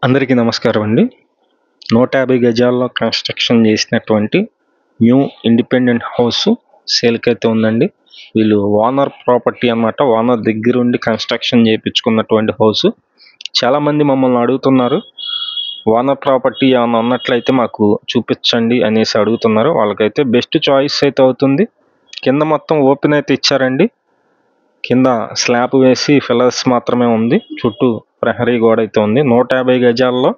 అందరికీ నమస్కారం అండి. 150 గజాల్లో కన్స్ట్రక్షన్ చేసినటువంటి న్యూ ఇండిపెండెంట్ హౌస్ సేల్కైతే ఉందండి. వీళ్ళు ఓనర్ ప్రాపర్టీ అన్నమాట. ఓనర్ దగ్గరుండి కన్స్ట్రక్షన్ చేయించుకున్నటువంటి హౌస్. చాలామంది మమ్మల్ని అడుగుతున్నారు, ఓనర్ ప్రాపర్టీ ఏమైనా ఉన్నట్లయితే మాకు చూపించండి అనేసి అడుగుతున్నారు. వాళ్ళకైతే బెస్ట్ చాయిస్ అయితే అవుతుంది. కింద మొత్తం ఓపెన్ అయితే ఇచ్చారండి. కింద స్లాబ్ వేసి ఫిల్లర్స్ మాత్రమే ఉంది. చుట్టూ ప్రహరీ గోడ అయితే ఉంది. 150 గజాల్లో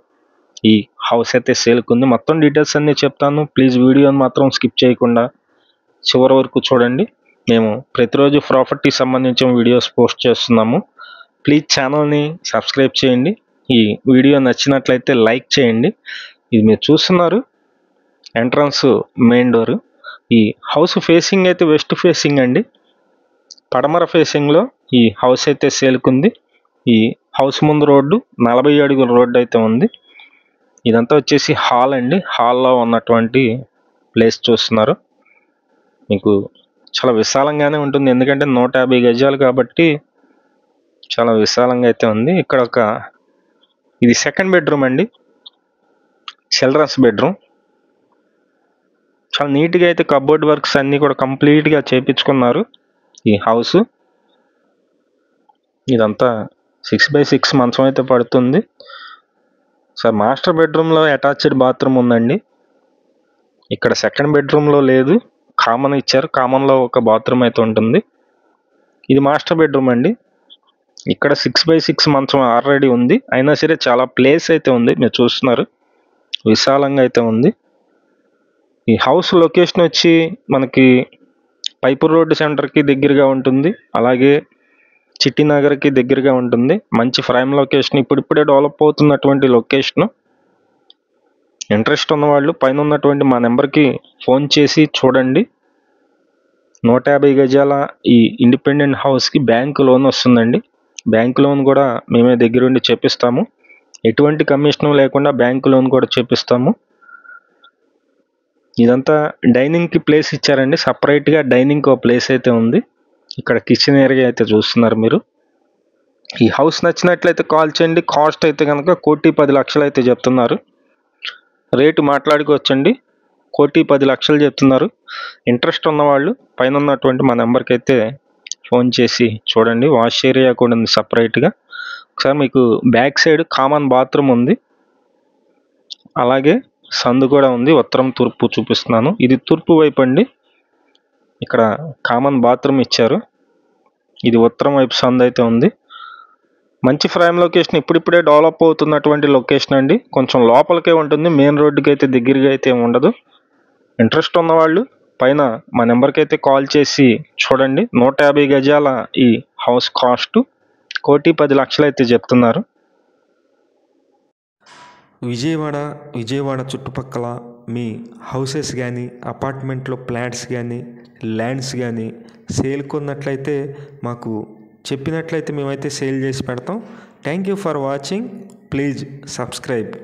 ఈ హౌస్ అయితే సేల్కుంది. మొత్తం డీటెయిల్స్ అన్నీ చెప్తాను. ప్లీజ్ వీడియోని మాత్రం స్కిప్ చేయకుండా చివరి వరకు చూడండి. మేము ప్రతిరోజు ప్రాపర్టీ సంబంధించిన వీడియోస్ పోస్ట్ చేస్తున్నాము. ప్లీజ్ ఛానల్ని సబ్స్క్రైబ్ చేయండి. ఈ వీడియో నచ్చినట్లయితే లైక్ చేయండి. ఇది మీరు చూస్తున్నారు ఎంట్రన్స్ మెయిన్ డోర్. ఈ హౌస్ ఫేసింగ్ అయితే వెస్ట్ ఫేసింగ్ అండి. పడమర ఫేసింగ్లో ఈ హౌస్ అయితే సేల్కుంది. ఈ హౌస్ ముందు రోడ్డు 40 అడుగుల రోడ్డు అయితే ఉంది. ఇదంతా వచ్చేసి హాల్ అండి. హాల్లో ఉన్నటువంటి ప్లేస్ చూస్తున్నారు. మీకు చాలా విశాలంగానే ఉంటుంది, ఎందుకంటే 150 గజాలు కాబట్టి చాలా విశాలంగా అయితే ఉంది. ఇక్కడ ఇది సెకండ్ బెడ్రూమ్ అండి, చిల్డ్రన్స్ బెడ్రూమ్. చాలా నీట్గా అయితే కబోర్డ్ వర్క్స్ అన్నీ కూడా కంప్లీట్గా చేయించుకున్నారు ఈ హౌస్. ఇదంతా 6x6 మంచం అయితే పడుతుంది. సార్ మాస్టర్ బెడ్రూమ్లో అటాచ్డ్ బాత్రూమ్ ఉందండి. ఇక్కడ సెకండ్ బెడ్రూమ్లో లేదు, కామన్ ఇచ్చారు. కామన్లో ఒక బాత్రూమ్ అయితే ఉంటుంది. ఇది మాస్టర్ బెడ్రూమ్ అండి. ఇక్కడ 6x6 మంచం ఆల్రెడీ ఉంది, అయినా సరే చాలా ప్లేస్ అయితే ఉంది. మీరు చూస్తున్నారు విశాలంగా అయితే ఉంది. ఈ హౌస్ లొకేషన్ వచ్చి మనకి పైపూర్ రోడ్డు సెంటర్కి దగ్గరగా ఉంటుంది, అలాగే చిట్టినగర్కి దగ్గరగా ఉంటుంది. మంచి ప్రైమ్ లొకేషన్, ఇప్పుడిప్పుడే డెవలప్ అవుతున్నటువంటి లొకేషన్. ఇంట్రెస్ట్ ఉన్నవాళ్ళు పైన ఉన్నటువంటి మా నెంబర్కి ఫోన్ చేసి చూడండి. 150 గజాల ఈ ఇండిపెండెంట్ హౌస్కి బ్యాంకు లోన్ వస్తుందండి. బ్యాంకు లోన్ కూడా మేమే దగ్గరుండి చేపిస్తాము. ఎటువంటి కమిషన్ లేకుండా బ్యాంకు లోన్ కూడా చేపిస్తాము. ఇదంతా డైనింగ్కి ప్లేస్ ఇచ్చారండి. సపరేట్గా డైనింగ్కి ఒక ప్లేస్ అయితే ఉంది. ఇక్కడ కిచెన్ ఏరియా అయితే చూస్తున్నారు మీరు. ఈ హౌస్ నచ్చినట్లయితే కాల్ చేయండి. కాస్ట్ అయితే కనుక 1,10,00,000 అయితే చెప్తున్నారు. రేటు మాట్లాడుకోవచ్చండి. 1,10,00,000 చెప్తున్నారు. ఇంట్రెస్ట్ ఉన్నవాళ్ళు పైన ఉన్నటువంటి మా నెంబర్కి అయితే ఫోన్ చేసి చూడండి. వాష్ ఏరియా కూడా ఉంది సపరేట్గా. ఒకసారి మీకు బ్యాక్ సైడ్ కామన్ బాత్రూమ్ ఉంది, అలాగే సందు కూడా ఉంది. ఉత్తరం తూర్పు చూపిస్తున్నాను. ఇది తూర్పు వైపు అండి. ఇక్కడ కామన్ బాత్రూమ్ ఇచ్చారు. ఇది ఉత్తరం వైపు సందు అయితే ఉంది. మంచి ప్రైమ్ లొకేషన్, ఇప్పుడిప్పుడే డెవలప్ అవుతున్నటువంటి లొకేషన్ అండి. కొంచెం లోపలికే ఉంటుంది, మెయిన్ రోడ్డుకి అయితే దగ్గరగా అయితే ఉండదు. ఇంట్రెస్ట్ ఉన్నవాళ్ళు పైన మా నెంబర్కి అయితే కాల్ చేసి చూడండి. 150 గజాల ఈ హౌస్ కాస్ట్ 1,10,00,000 అయితే చెప్తున్నారు. విజయవాడ చుట్టుపక్కల మీ హౌసెస్ కానీ, అపార్ట్మెంట్లో ఫ్లాట్స్ కానీ, ల్యాండ్స్ కానీ సేల్కున్నట్లయితే మాకు చెప్పినట్లయితే మేమైతే సేల్ చేసి పెడతాం. Thank you for watching. Please subscribe.